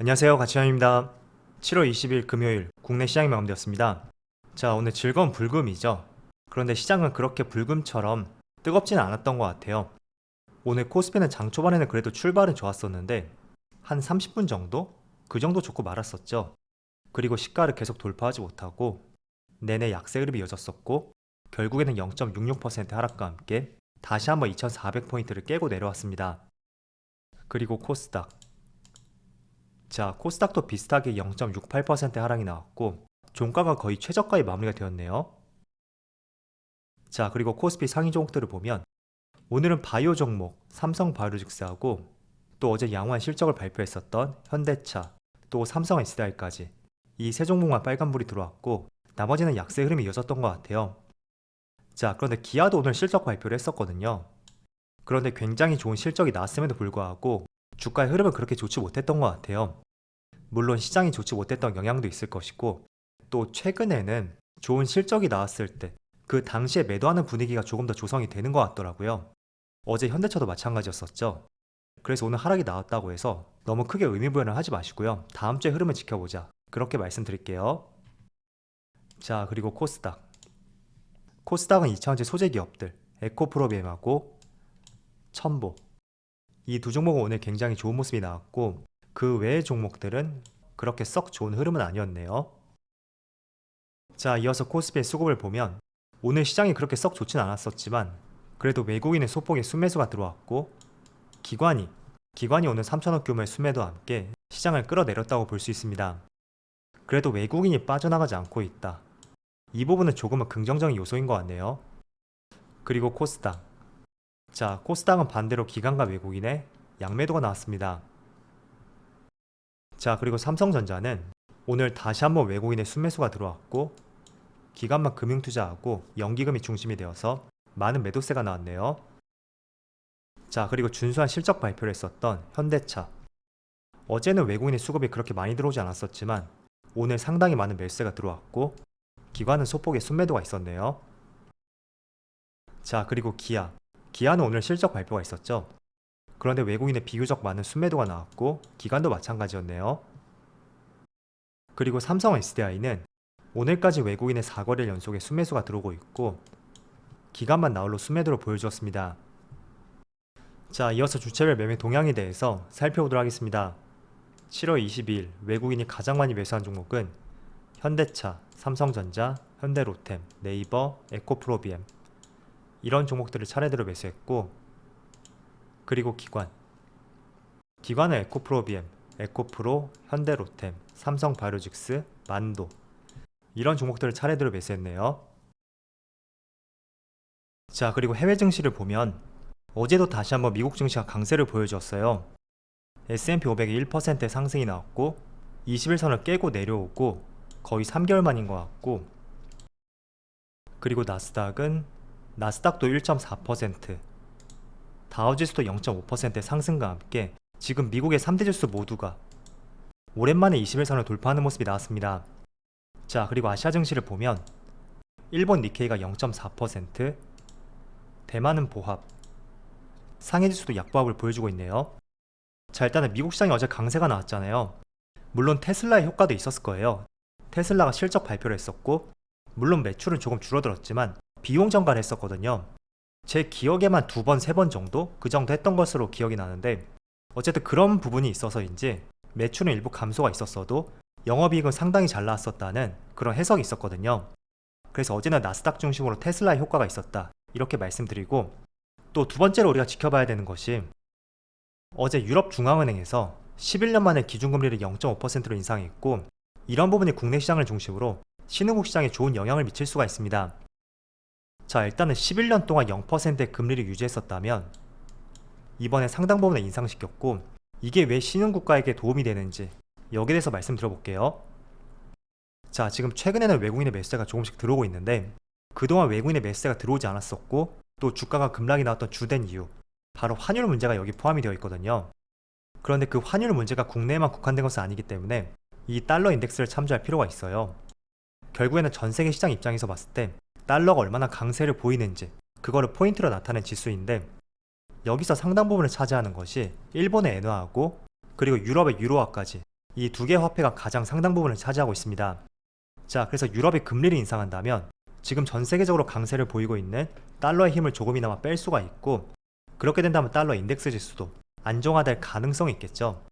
안녕하세요, 가치현입니다. 7월 20일 금요일 국내 시장이 마감되었습니다. 자, 오늘 즐거운 불금이죠. 그런데 시장은 그렇게 불금처럼 뜨겁지는 않았던 것 같아요. 오늘 코스피는 장 초반에는 그래도 출발은 좋았었는데 한 30분 정도? 그 정도 좋고 말았었죠. 그리고 시가를 계속 돌파하지 못하고 내내 약세 흐름이 이어졌었고 결국에는 0.66% 하락과 함께 다시 한번 2400포인트를 깨고 내려왔습니다. 그리고 코스닥. 자, 코스닥도 비슷하게 0.68% 하락이 나왔고 종가가 거의 최저가에 마무리가 되었네요. 자, 그리고 코스피 상위 종목들을 보면 오늘은 바이오 종목 삼성바이오로직스하고 또 어제 양호한 실적을 발표했었던 현대차 또 삼성 SDI까지 이 세 종목만 빨간불이 들어왔고 나머지는 약세 흐름이 이어졌던 것 같아요. 자, 그런데 기아도 오늘 실적 발표를 했었거든요. 그런데 굉장히 좋은 실적이 나왔음에도 불구하고 주가의 흐름은 그렇게 좋지 못했던 것 같아요. 물론 시장이 좋지 못했던 영향도 있을 것이고 또 최근에는 좋은 실적이 나왔을 때 그 당시에 매도하는 분위기가 조금 더 조성이 되는 것 같더라고요. 어제 현대차도 마찬가지였었죠. 그래서 오늘 하락이 나왔다고 해서 너무 크게 의미부여를 하지 마시고요. 다음 주의 흐름을 지켜보자. 그렇게 말씀드릴게요. 자, 그리고 코스닥. 코스닥은 2차전지 소재 기업들 에코프로비엠하고 첨보 이 두 종목은 오늘 굉장히 좋은 모습이 나왔고 그 외의 종목들은 그렇게 썩 좋은 흐름은 아니었네요. 자, 이어서 코스피의 수급을 보면 오늘 시장이 그렇게 썩 좋진 않았었지만 그래도 외국인의 소폭의 순매수가 들어왔고 기관이 오늘 3천억 규모의 순매도와 함께 시장을 끌어내렸다고 볼 수 있습니다. 그래도 외국인이 빠져나가지 않고 있다. 이 부분은 조금은 긍정적인 요소인 것 같네요. 그리고 코스닥. 자, 코스닥은 반대로 기관과 외국인의 양매도가 나왔습니다. 자, 그리고 삼성전자는 오늘 다시 한번 외국인의 순매수가 들어왔고 기관만 금융투자하고 연기금이 중심이 되어서 많은 매도세가 나왔네요. 자, 그리고 준수한 실적 발표를 했었던 현대차. 어제는 외국인의 수급이 그렇게 많이 들어오지 않았었지만 오늘 상당히 많은 매수세가 들어왔고 기관은 소폭의 순매도가 있었네요. 자, 그리고 기아는 오늘 실적 발표가 있었죠. 그런데 외국인의 비교적 많은 순매도가 나왔고 기관도 마찬가지였네요. 그리고 삼성 SDI는 오늘까지 외국인의 4거래일 연속에 순매수가 들어오고 있고 기관만 나홀로 순매도를 보여주었습니다. 자, 이어서 주체별 매매 동향에 대해서 살펴보도록 하겠습니다. 7월 22일 외국인이 가장 많이 매수한 종목은 현대차, 삼성전자, 현대로템, 네이버, 에코프로비엠 이런 종목들을 차례대로 매수했고 그리고 기관은 에코프로비엠, 에코프로, 현대로템, 삼성바이오로직스, 만도 이런 종목들을 차례대로 매수했네요. 자, 그리고 해외 증시를 보면 어제도 다시 한번 미국 증시가 강세를 보여주었어요. S&P 500이 1%의 상승이 나왔고 21선을 깨고 내려오고 거의 3개월 만인 것 같고 그리고 나스닥도 1.4%, 다우지수도 0.5%의 상승과 함께 지금 미국의 3대 지수 모두가 오랜만에 21선을 돌파하는 모습이 나왔습니다. 자, 그리고 아시아 증시를 보면 일본 니케이가 0.4%, 대만은 보합, 상해 지수도 약보합을 보여주고 있네요. 자, 일단은 미국 시장이 어제 강세가 나왔잖아요. 물론 테슬라의 효과도 있었을 거예요. 테슬라가 실적 발표를 했었고 물론 매출은 조금 줄어들었지만 비용 증가를 했었거든요. 제 기억에만 2번, 3번 정도? 그 정도 했던 것으로 기억이 나는데 어쨌든 그런 부분이 있어서인지 매출은 일부 감소가 있었어도 영업이익은 상당히 잘 나왔었다는 그런 해석이 있었거든요. 그래서 어제는 나스닥 중심으로 테슬라의 효과가 있었다 이렇게 말씀드리고 또 두 번째로 우리가 지켜봐야 되는 것이 어제 유럽중앙은행에서 11년 만에 기준금리를 0.5%로 인상했고 이런 부분이 국내 시장을 중심으로 신흥국 시장에 좋은 영향을 미칠 수가 있습니다. 자, 일단은 11년 동안 0%의 금리를 유지했었다면 이번에 상당 부분을 인상시켰고 이게 왜 신흥국가에게 도움이 되는지 여기에 대해서 말씀드려볼게요. 자, 지금 최근에는 외국인의 매수세가 조금씩 들어오고 있는데 그동안 외국인의 매수세가 들어오지 않았었고 또 주가가 급락이 나왔던 주된 이유 바로 환율 문제가 여기 포함이 되어 있거든요. 그런데 그 환율 문제가 국내에만 국한된 것은 아니기 때문에 이 달러 인덱스를 참조할 필요가 있어요. 결국에는 전 세계 시장 입장에서 봤을 때 달러가 얼마나 강세를 보이는지 그거를 포인트로 나타낸 지수인데 여기서 상당 부분을 차지하는 것이 일본의 엔화하고 그리고 유럽의 유로화까지 이 두 개의 화폐가 가장 상당 부분을 차지하고 있습니다. 자, 그래서 유럽이 금리를 인상한다면 지금 전 세계적으로 강세를 보이고 있는 달러의 힘을 조금이나마 뺄 수가 있고, 그렇게 된다면 달러 인덱스 지수도 안정화될 가능성이 있겠죠.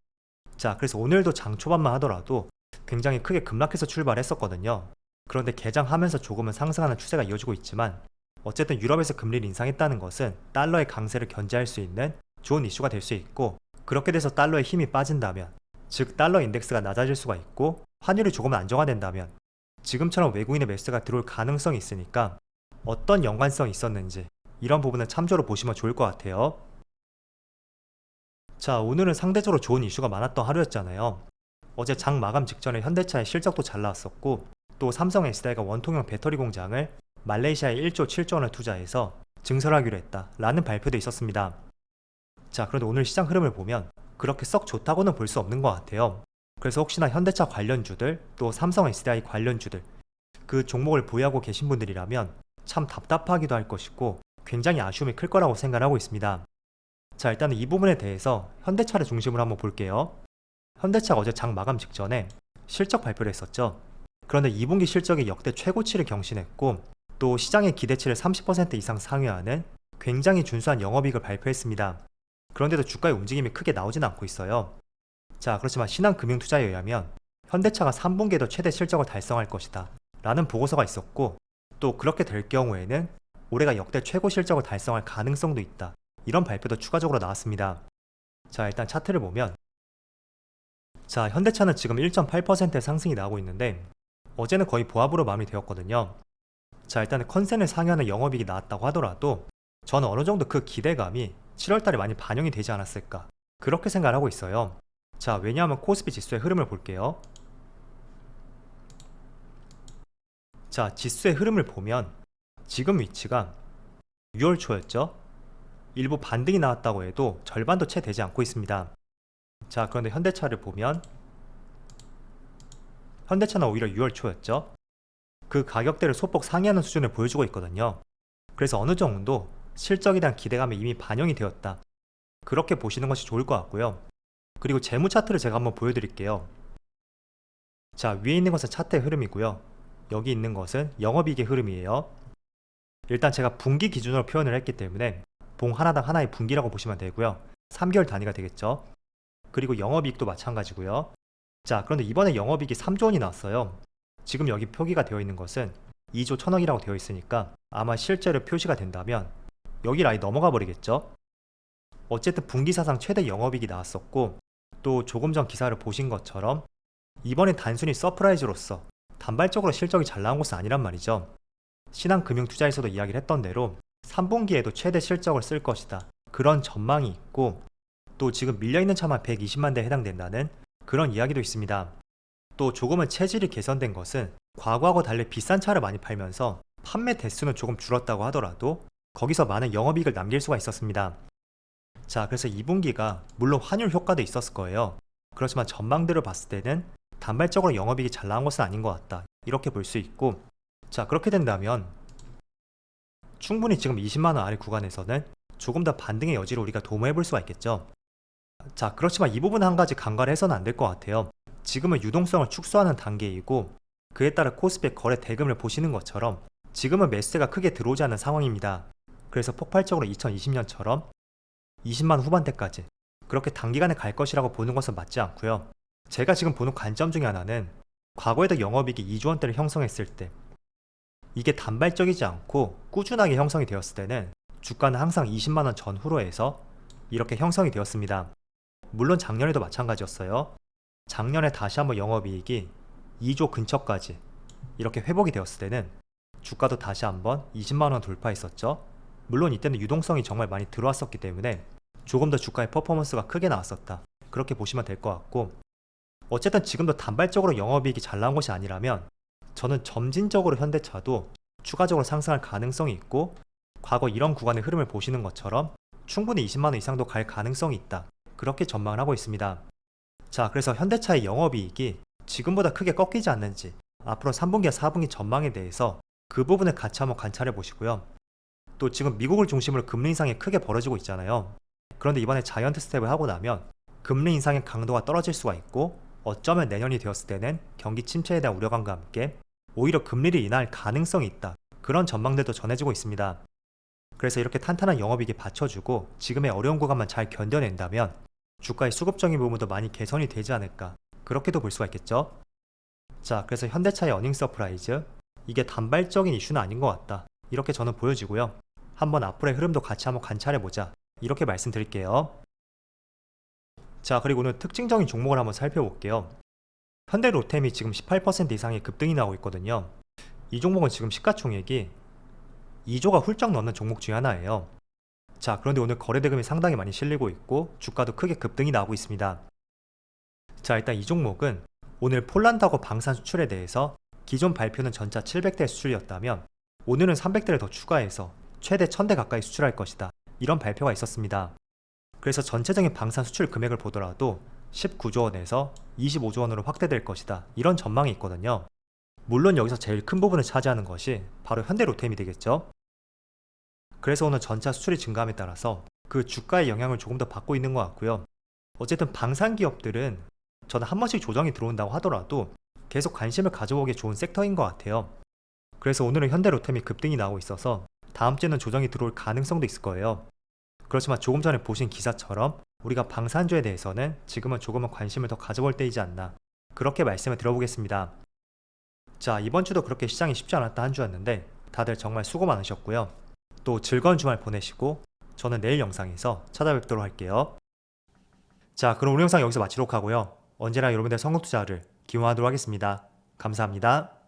자, 그래서 오늘도 장 초반만 하더라도 굉장히 크게 급락해서 출발했었거든요. 그런데 개장하면서 조금은 상승하는 추세가 이어지고 있지만, 어쨌든 유럽에서 금리를 인상했다는 것은 달러의 강세를 견제할 수 있는 좋은 이슈가 될 수 있고, 그렇게 돼서 달러의 힘이 빠진다면, 즉 달러 인덱스가 낮아질 수가 있고 환율이 조금 안정화된다면 지금처럼 외국인의 매수가 들어올 가능성이 있으니까 어떤 연관성이 있었는지 이런 부분을 참조로 보시면 좋을 것 같아요. 자, 오늘은 상대적으로 좋은 이슈가 많았던 하루였잖아요. 어제 장 마감 직전에 현대차의 실적도 잘 나왔었고, 또 삼성 SDI가 원통형 배터리 공장을 말레이시아에 1조 7조 원을 투자해서 증설하기로 했다 라는 발표도 있었습니다. 자, 그런데 오늘 시장 흐름을 보면 그렇게 썩 좋다고는 볼 수 없는 것 같아요. 그래서 혹시나 현대차 관련주들, 또 삼성 SDI 관련주들, 그 종목을 보유하고 계신 분들이라면 참 답답하기도 할 것이고 굉장히 아쉬움이 클 거라고 생각하고 있습니다. 자, 일단은 이 부분에 대해서 현대차를 중심으로 한번 볼게요. 현대차가 어제 장 마감 직전에 실적 발표를 했었죠. 그런데 2분기 실적이 역대 최고치를 경신했고, 또 시장의 기대치를 30% 이상 상회하는 굉장히 준수한 영업이익을 발표했습니다. 그런데도 주가의 움직임이 크게 나오진 않고 있어요. 자, 그렇지만 신한금융투자에 의하면 현대차가 3분기에도 최대 실적을 달성할 것이다 라는 보고서가 있었고, 또 그렇게 될 경우에는 올해가 역대 최고 실적을 달성할 가능성도 있다, 이런 발표도 추가적으로 나왔습니다. 자, 일단 차트를 보면, 자, 현대차는 지금 1.8%의 상승이 나오고 있는데 어제는 거의 보합으로 마무리되었거든요. 자, 일단은 컨센을 상회하는 영업이익이 나왔다고 하더라도 저는 어느 정도 그 기대감이 7월달에 많이 반영이 되지 않았을까, 그렇게 생각을 하고 있어요. 자, 왜냐하면 코스피 지수의 흐름을 볼게요. 자, 지수의 흐름을 보면 지금 위치가 6월 초였죠. 일부 반등이 나왔다고 해도 절반도 채 되지 않고 있습니다. 자, 그런데 현대차를 보면 현대차는 오히려 6월 초였죠. 그 가격대를 소폭 상회하는 수준을 보여주고 있거든요. 그래서 어느 정도 실적에 대한 기대감이 이미 반영이 되었다, 그렇게 보시는 것이 좋을 것 같고요. 그리고 재무 차트를 제가 한번 보여드릴게요. 자, 위에 있는 것은 차트의 흐름이고요. 여기 있는 것은 영업이익의 흐름이에요. 일단 제가 분기 기준으로 표현을 했기 때문에 봉 하나당 하나의 분기라고 보시면 되고요. 3개월 단위가 되겠죠. 그리고 영업이익도 마찬가지고요. 자, 그런데 이번에 영업이익이 3조 원이 나왔어요. 지금 여기 표기가 되어 있는 것은 2조 1천억이라고 되어 있으니까 아마 실제로 표시가 된다면 여기 라인 넘어가 버리겠죠. 어쨌든 분기사상 최대 영업이익이 나왔었고, 또 조금 전 기사를 보신 것처럼 이번엔 단순히 서프라이즈로서 단발적으로 실적이 잘 나온 것은 아니란 말이죠. 신한금융투자에서도 이야기를 했던 대로 3분기에도 최대 실적을 쓸 것이다, 그런 전망이 있고, 또 지금 밀려있는 차만 120만 대에 해당된다는 그런 이야기도 있습니다. 또 조금은 체질이 개선된 것은 과거하고 달리 비싼 차를 많이 팔면서 판매 대수는 조금 줄었다고 하더라도 거기서 많은 영업이익을 남길 수가 있었습니다. 자, 그래서 2분기가 물론 환율 효과도 있었을 거예요. 그렇지만 전망들을 봤을 때는 단발적으로 영업이익이 잘 나온 것은 아닌 것 같다, 이렇게 볼 수 있고, 자, 그렇게 된다면 충분히 지금 20만원 아래 구간에서는 조금 더 반등의 여지를 우리가 도모해 볼 수가 있겠죠. 자, 그렇지만 이 부분은 한 가지 간과를 해서는 안 될 것 같아요. 지금은 유동성을 축소하는 단계이고, 그에 따라 코스피의 거래 대금을 보시는 것처럼 지금은 매수세가 크게 들어오지 않는 상황입니다. 그래서 폭발적으로 2020년처럼 20만 후반대까지 그렇게 단기간에 갈 것이라고 보는 것은 맞지 않고요. 제가 지금 보는 관점 중에 하나는 과거에도 영업이익이 2조 원대를 형성했을 때, 이게 단발적이지 않고 꾸준하게 형성이 되었을 때는 주가는 항상 20만 원 전후로 해서 이렇게 형성이 되었습니다. 물론 작년에도 마찬가지였어요. 작년에 다시 한번 영업이익이 2조 근처까지 이렇게 회복이 되었을 때는 주가도 다시 한번 20만원 돌파했었죠. 물론 이때는 유동성이 정말 많이 들어왔었기 때문에 조금 더 주가의 퍼포먼스가 크게 나왔었다, 그렇게 보시면 될 것 같고, 어쨌든 지금도 단발적으로 영업이익이 잘 나온 것이 아니라면 저는 점진적으로 현대차도 추가적으로 상승할 가능성이 있고, 과거 이런 구간의 흐름을 보시는 것처럼 충분히 20만원 이상도 갈 가능성이 있다, 그렇게 전망을 하고 있습니다. 자, 그래서 현대차의 영업이익이 지금보다 크게 꺾이지 않는지 앞으로 3분기와 4분기 전망에 대해서 그 부분을 같이 한번 관찰해 보시고요. 또 지금 미국을 중심으로 금리 인상이 크게 벌어지고 있잖아요. 그런데 이번에 자이언트 스텝을 하고 나면 금리 인상의 강도가 떨어질 수가 있고, 어쩌면 내년이 되었을 때는 경기 침체에 대한 우려감과 함께 오히려 금리를 인하할 가능성이 있다. 그런 전망들도 전해지고 있습니다. 그래서 이렇게 탄탄한 영업이익에 받쳐주고 지금의 어려운 구간만 잘 견뎌낸다면 주가의 수급적인 부분도 많이 개선이 되지 않을까, 그렇게도 볼 수가 있겠죠. 자, 그래서 현대차의 어닝 서프라이즈, 이게 단발적인 이슈는 아닌 것 같다, 이렇게 저는 보여지고요. 한번 앞으로의 흐름도 같이 한번 관찰해보자, 이렇게 말씀드릴게요. 자, 그리고 오늘 특징적인 종목을 한번 살펴볼게요. 현대로템이 지금 18% 이상의 급등이 나오고 있거든요. 이 종목은 지금 시가총액이 2조가 훌쩍 넘는 종목 중에 하나예요. 자, 그런데 오늘 거래대금이 상당히 많이 실리고 있고 주가도 크게 급등이 나오고 있습니다. 자, 일단 이 종목은 오늘 폴란드하고 방산 수출에 대해서 기존 발표는 전차 700대 수출이었다면 오늘은 300대를 더 추가해서 최대 1000대 가까이 수출할 것이다, 이런 발표가 있었습니다. 그래서 전체적인 방산 수출 금액을 보더라도 19조 원에서 25조 원으로 확대될 것이다, 이런 전망이 있거든요. 물론 여기서 제일 큰 부분을 차지하는 것이 바로 현대로템이 되겠죠. 그래서 오늘 전차 수출이 증가함에 따라서 그 주가의 영향을 조금 더 받고 있는 것 같고요. 어쨌든 방산 기업들은 저는 한 번씩 조정이 들어온다고 하더라도 계속 관심을 가져보기 좋은 섹터인 것 같아요. 그래서 오늘은 현대로템이 급등이 나오고 있어서 다음 주에는 조정이 들어올 가능성도 있을 거예요. 그렇지만 조금 전에 보신 기사처럼 우리가 방산주에 대해서는 지금은 조금은 관심을 더 가져볼 때이지 않나, 그렇게 말씀을 드려보겠습니다. 자, 이번 주도 그렇게 시장이 쉽지 않았다 한 주였는데 다들 정말 수고 많으셨고요. 또 즐거운 주말 보내시고 저는 내일 영상에서 찾아뵙도록 할게요. 자, 그럼 우리 영상 여기서 마치도록 하고요. 언제나 여러분들의 성공 투자를 기원하도록 하겠습니다. 감사합니다.